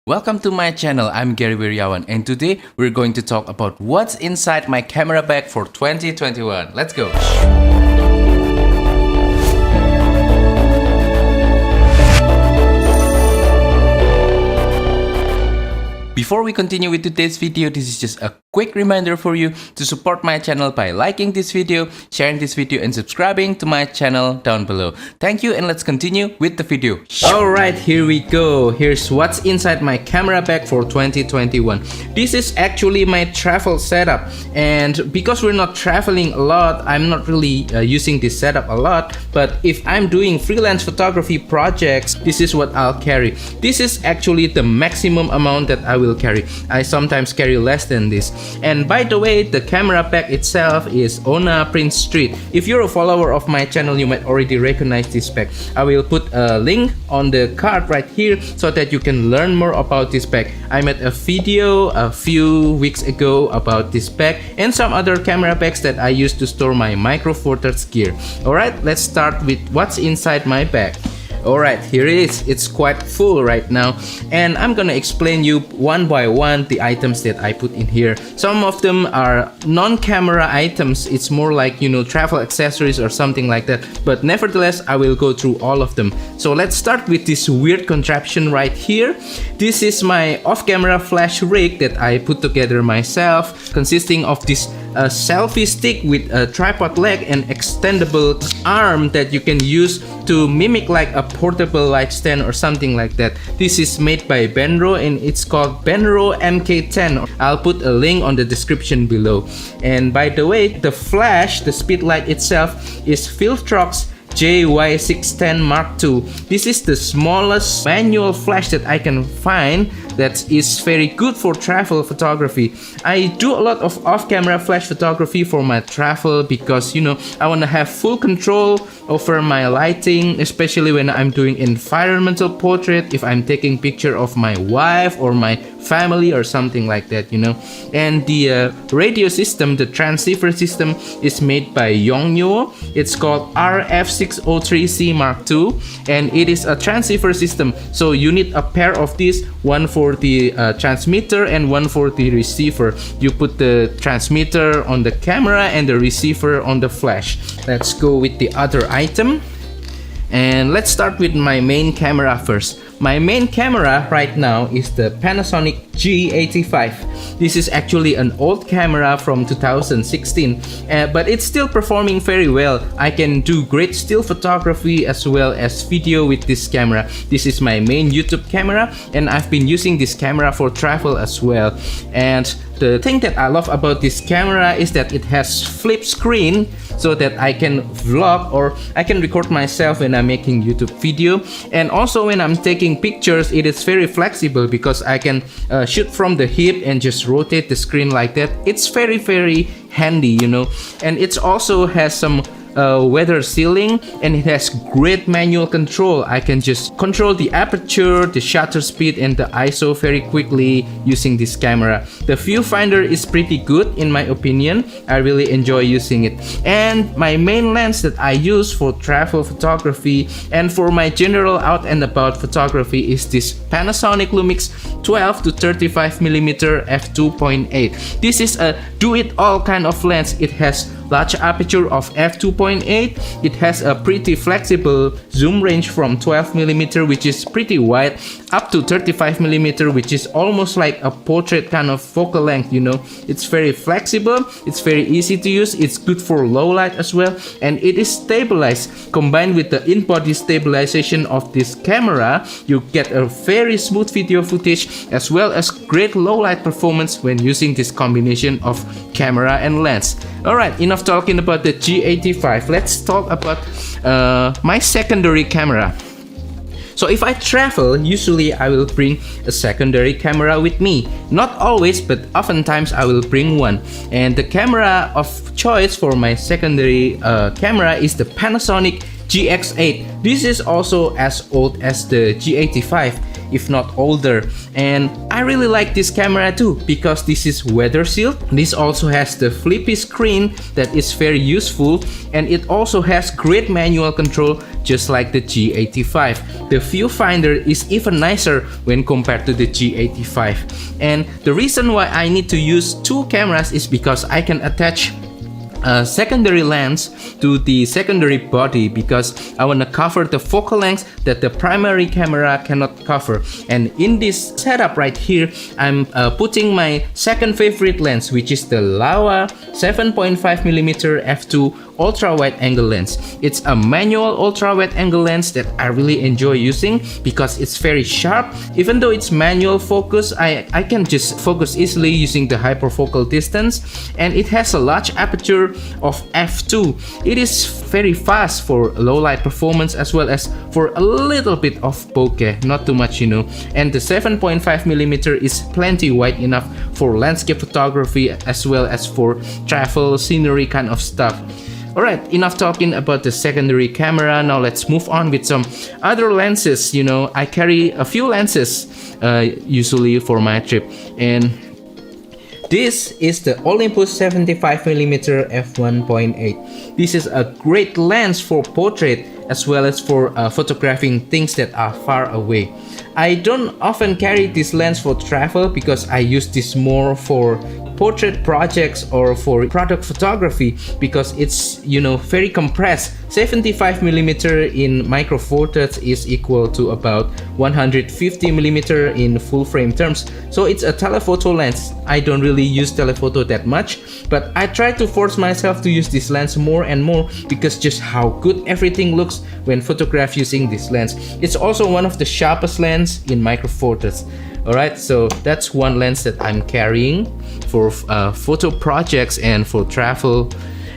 Welcome to my channel, I'm Gary Wiryawan, and today we're going to talk about what's inside my camera bag for 2021. Let's go! Before we continue with today's video, this is just a quick reminder for you to support my channel by liking this video, sharing this video, and subscribing to my channel down below. Thank you, and let's continue with the video. Alright, here we go. Here's what's inside my camera bag for 2021. This is actually my travel setup, and because we're not traveling a lot, I'm not really using this setup a lot, but if I'm doing freelance photography projects, this is what I'll carry. This is actually the maximum amount that I will carry. I sometimes carry less than this. And by the way, the camera bag itself is Ona Prince Street. If you're a follower of my channel, you might already recognize this bag. I will put a link on the card right here so that you can learn more about this bag. I made a video a few weeks ago about this bag and some other camera bags that I use to store my Micro Four Thirds gear. Alright, let's start with what's inside my bag. Alright, here it is. It's quite full right now, and I'm gonna explain you one by one the items that I put in here. Some of them are non-camera items. It's more like, you know, travel accessories or something like that, but nevertheless I will go through all of them. So let's start with this weird contraption right here. This is my off-camera flash rig that I put together myself, consisting of this selfie stick with a tripod leg and extendable arm that you can use to mimic like a portable light stand or something like that. This is made by Benro and it's called Benro MK10. I'll put a link on the description below. And by the way, the flash, the speed light itself is Viltrox JY610 Mark II. This is the smallest manual flash that I can find that is very good for travel photography. I do a lot of off-camera flash photography for my travel because, you know, I want to have full control over my lighting, especially when I'm doing environmental portrait, if I'm taking picture of my wife or my family or something like that, you know. And the radio system, the transceiver system, is made by Yongnuo. It's called RF603C Mark II, and it is a transceiver system, so you need a pair of these, one for the transmitter and one for the receiver. You put the transmitter on the camera and the receiver on the flash. Let's go with the other item, and let's start with my main camera first. My main camera right now is the Panasonic G85. This is actually an old camera from 2016, but it's still performing very well. I can do great still photography as well as video with this camera. This is my main YouTube camera, and I've been using this camera for travel as well. And the thing that I love about this camera is that it has flip screen, so that I can vlog or I can record myself when I'm making YouTube video. And also when I'm taking pictures, it is very flexible because I can shoot from the hip and just rotate the screen like that. It's very handy, you know. And it also has some weather sealing, and it has great manual control. I can just control the aperture, the shutter speed, and the ISO very quickly using this camera. The viewfinder is pretty good in my opinion. I really enjoy using it. And my main lens that I use for travel photography and for my general out and about photography is this Panasonic Lumix 12 to 35mm f2.8. This is a do-it-all kind of lens. It has large aperture of f2.8. It has a pretty flexible zoom range from 12mm, which is pretty wide, up to 35mm, which is almost like a portrait kind of focal length, you know. It's very flexible, it's very easy to use, it's good for low light as well, and it is stabilized. Combined with the in-body stabilization of this camera, you get a very smooth video footage as well as great low light performance when using this combination of camera and lens. Alright, enough talking about the G85. Let's talk about my secondary camera. So if I travel, usually I will bring a secondary camera with me. Not always, but oftentimes I will bring one. And the camera of choice for my secondary camera is the Panasonic GX8. This is also as old as the G85, if not older. And I really like this camera too because this is weather sealed. This also has the flippy screen that is very useful, and it also has great manual control just like the G85. The viewfinder is even nicer when compared to the G85. And the reason why I need to use two cameras is because I can attach a secondary lens to the secondary body, because I want to cover the focal length that the primary camera cannot cover. And in this setup right here, I'm putting my second favorite lens, which is the Laowa 7.5mm f2 ultra wide angle lens. It's a manual ultra wide angle lens that I really enjoy using because it's very sharp. Even though it's manual focus, I can just focus easily using the hyperfocal distance, and it has a large aperture of f2. It is very fast for low light performance as well as for a little bit of bokeh, not too much, you know. And the 7.5mm is plenty wide enough for landscape photography as well as for travel scenery kind of stuff. Alright, enough talking about the secondary camera. Now let's move on with some other lenses. You know, I carry a few lenses usually for my trip, and this is the Olympus 75mm f1.8. This is a great lens for portrait as well as for photographing things that are far away. I don't often carry this lens for travel because I use this more for portrait projects or for product photography, because it's, you know, very compressed. 75mm in micro four thirds is equal to about 150mm in full frame terms. So it's a telephoto lens. I don't really use telephoto that much, but I try to force myself to use this lens more and more because just how good everything looks when photographed using this lens. It's also one of the sharpest lens in micro four thirds. Alright, so that's one lens that I'm carrying for photo projects and for travel.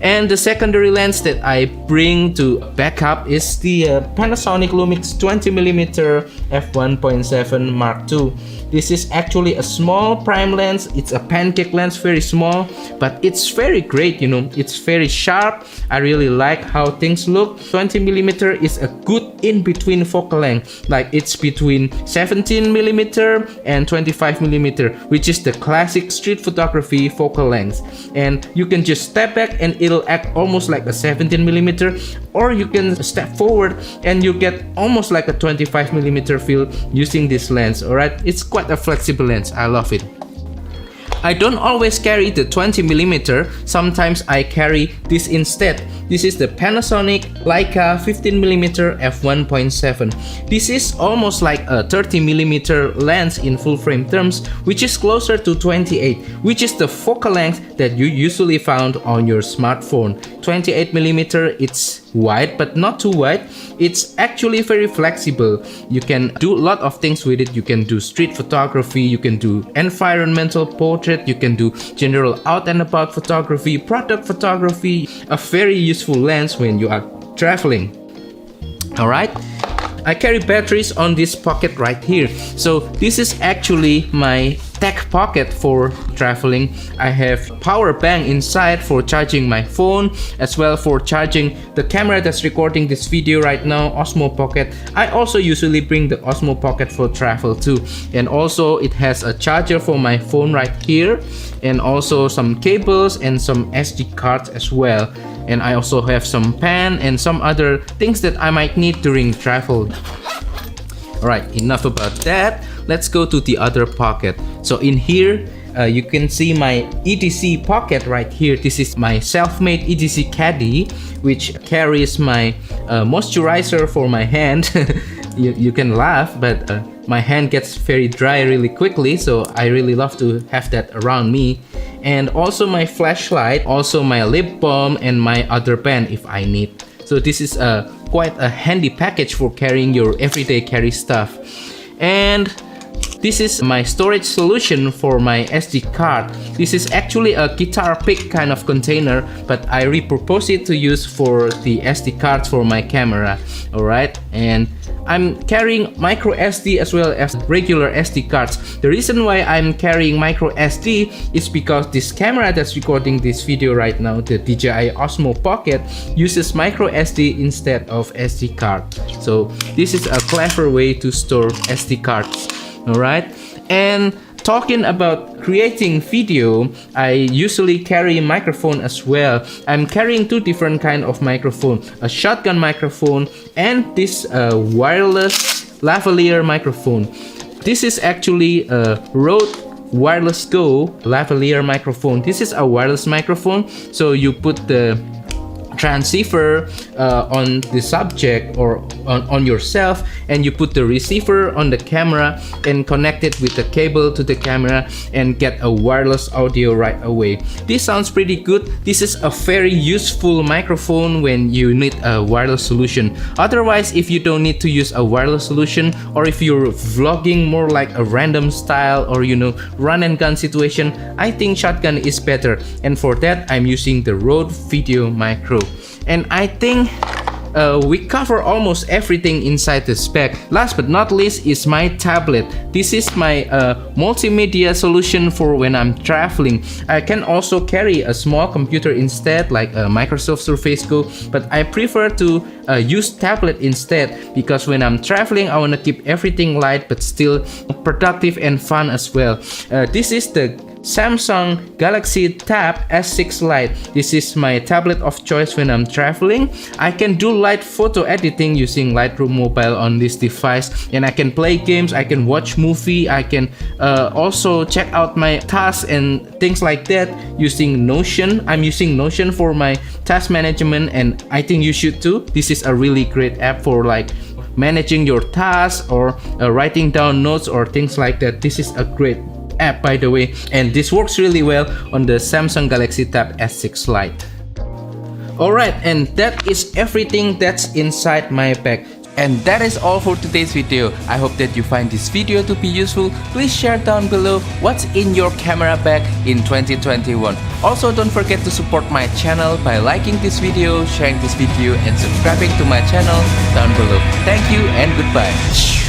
And the secondary lens that I bring to backup is the Panasonic Lumix 20mm f1.7 Mark II. This is actually a small prime lens. It's a pancake lens, very small, but it's very great, you know. It's very sharp. I really like how things look. 20mm is a good in-between focal length. Like it's between 17mm and 25mm, which is the classic street photography focal length. And you can just step back and it'll act almost like a 17mm, or you can step forward and you get almost like a 25mm feel using this lens. Alright, it's quite a flexible lens. I love it. I don't always carry the 20mm, sometimes I carry this instead. This is the Panasonic Leica 15mm f1.7. This is almost like a 30mm lens in full frame terms, which is closer to 28, which is the focal length that you usually found on your smartphone. 28mm, it's wide but not too wide. It's actually very flexible. You can do a lot of things with it. You can do street photography, you can do environmental portrait, you can do general out and about photography, product photography. A very useful lens when you are traveling. Alright, I carry batteries on this pocket right here. So this is actually my tech pocket for traveling. I have power bank inside for charging my phone, as well for charging the camera that's recording this video right now, Osmo Pocket. I also usually bring the Osmo Pocket for travel too. And also it has a charger for my phone right here, and also some cables and some SD cards as well. And I also have some pen and some other things that I might need during travel. Alright, enough about that. Let's go to the other pocket. So in here, you can see my EDC pocket right here. This is my self-made EDC caddy, which carries my moisturizer for my hand. You can laugh, but my hand gets very dry really quickly, so I really love to have that around me. And also my flashlight, also my lip balm, and my other pen if I need. So this is quite a handy package for carrying your everyday carry stuff. And this is my storage solution for my SD card. This is actually a guitar pick kind of container, but I repurpose it to use for the SD cards for my camera. Alright, and I'm carrying micro SD as well as regular SD cards. The reason why I'm carrying micro SD is because this camera that's recording this video right now, the DJI Osmo Pocket, uses micro SD instead of SD card. So this is a clever way to store SD cards. Alright, and talking about creating video, I usually carry a microphone as well. I'm carrying two different kind of microphone, a shotgun microphone and this wireless lavalier microphone. This is actually a Rode Wireless Go lavalier microphone. This is a wireless microphone, so you put the transceiver on the subject or on yourself, and you put the receiver on the camera and connect it with the cable to the camera and get a wireless audio right away. This sounds pretty good. This is a very useful microphone when you need a wireless solution. Otherwise, if you don't need to use a wireless solution, or if you're vlogging more like a random style or run and gun situation, I think shotgun is better, and for that I'm using the Rode VideoMicro. And I think we cover almost everything inside the spec. Last but not least is my tablet. This is my multimedia solution for when I'm traveling. I can also carry a small computer instead, like a Microsoft Surface Go, but I prefer to use tablet instead, because when I'm traveling I want to keep everything light but still productive and fun as well. This is the Samsung Galaxy Tab S6 Lite. This is my tablet of choice when I'm traveling. I can do light photo editing using Lightroom Mobile on this device, and I can play games, I can watch movie, I can also check out my tasks and things like that using Notion. I'm using Notion for my task management, and I think you should too. This is a really great app for like managing your tasks or writing down notes or things like that. This is a great app, by the way, and this works really well on the Samsung Galaxy Tab S6 Lite. Alright, and that is everything that's inside my bag. And that is all for today's video. I hope that you find this video to be useful. Please share down below what's in your camera bag in 2021. Also, don't forget to support my channel by liking this video, sharing this video, and subscribing to my channel down below. Thank you and goodbye.